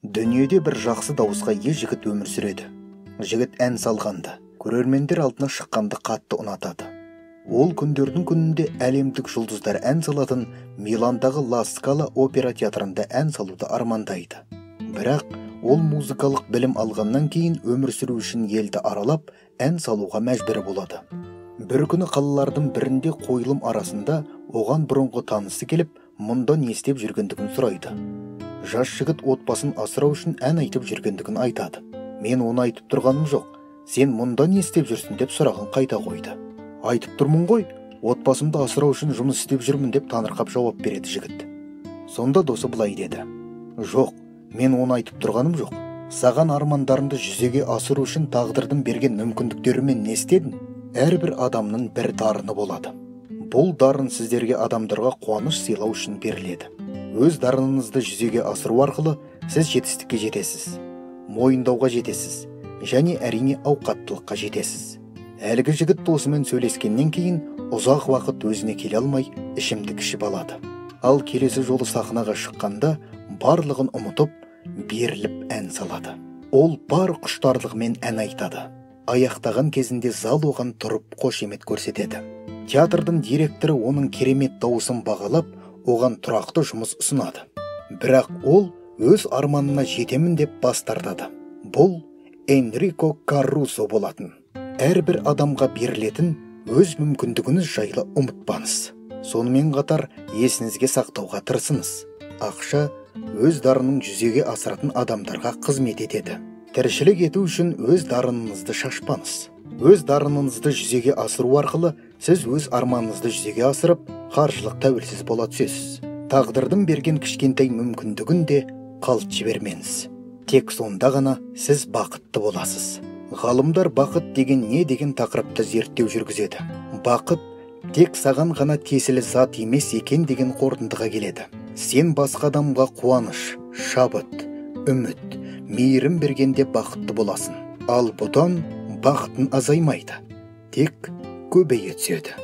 Дүниеде бір жақсы дауысқа ие жігіт өмір сүреді. Жігіт ән салғанды, көрермендер алдына шыққанды қатты ұнатады. Ол күндердің күнінде әлемдік жұлдыздар ән салатын Миландағы Ла Скала опера театрында ән салуды армандайды. Бірақ ол музыкалық білім алғаннан кейін өмір сүру үшін елді аралап ән салуға мәжбүр болады. Бір күні қалалардың бірінде қойылым арасында оған бұрынғы танысы келіп, мұнда не істеп жүргендігін сұрайды. Жас жігіт отбасын асырау үшін ән айтып жүргендігін айтады. Мен оны айтып тұрғаным жоқ, сен мұнда не істеп жүрсің деп сұрағын қайта қойды. Айтып тұрмын ғой, отбасымды асырау үшін жұмыс істеп жүрмін деп таңырқап жауап береді жігіт. Сонда досы былай деді: жоқ, мен оны айтып тұрғаным жоқ. Саған армандарыңды жүзеге асыру үшін тағдырдың берген мүмкіндіктерімен не істедің? Әрбір адамның бір дарыны болады. Бұл дарын сіздерге адамдарға қуаныш сыйлау үшін беріледі. Өз дарыныңызды жүзеге асыру арқылы сіз жетістікке жетесіз, мойындауға жетесіз, және әрине ауқаттылыққа жетесіз. Әлгі жігіт досымен сөйлескеннен кейін ұзақ уақыт өзіне келе алмай ішімдік ішіп алады. Ал келесі жолы сахнаға шыққанда барлығын ұмытып, беріліп ән салады. Ол бар құштарлығымен ән айтады. Аяқтаған кезінде зал оған тұрып қошемет көрсетеді. Театрдың директоры оның керемет дауысын бағалап, оған тұрақты жұмыс ұсынады. Бірақ ол өз арманына жетемін деп бас тартады. Бұл Энрико Каррусо болатын. Әрбір адамға берілетін өз мүмкіндігіңіз жайлы ұмытпаңыз. Сонымен қатар есіңізге сақтауға тырысыңыз. Ақша өз дарынын жүзеге асыратын адамдарға қызмет етеді. Тіршілік ету үшін өз дарыныңызды шашпаңыз. Өз дарыныңызды жүзеге асыру арқылы сіз өз арманыңызды жүзеге асырып, қаржылық тәуелсіз бола түсесіз. Тағдырдың берген кішкентай мүмкіндігін де қалт жібермеңіз. Тек сонда ғана сіз бақытты боласыз. Ғалымдар бақыт деген не деген тақырыпта зерттеу жүргізеді. Бақыт тек саған ғана тиесілі зат емес екен деген қорытындыға келеді. Сен басқа адамға қуаныш, шабыт, үміт, мейірім бергенде бақытты боласың. Ал бұдан бақытың азаймайды, тек көбейе түседі.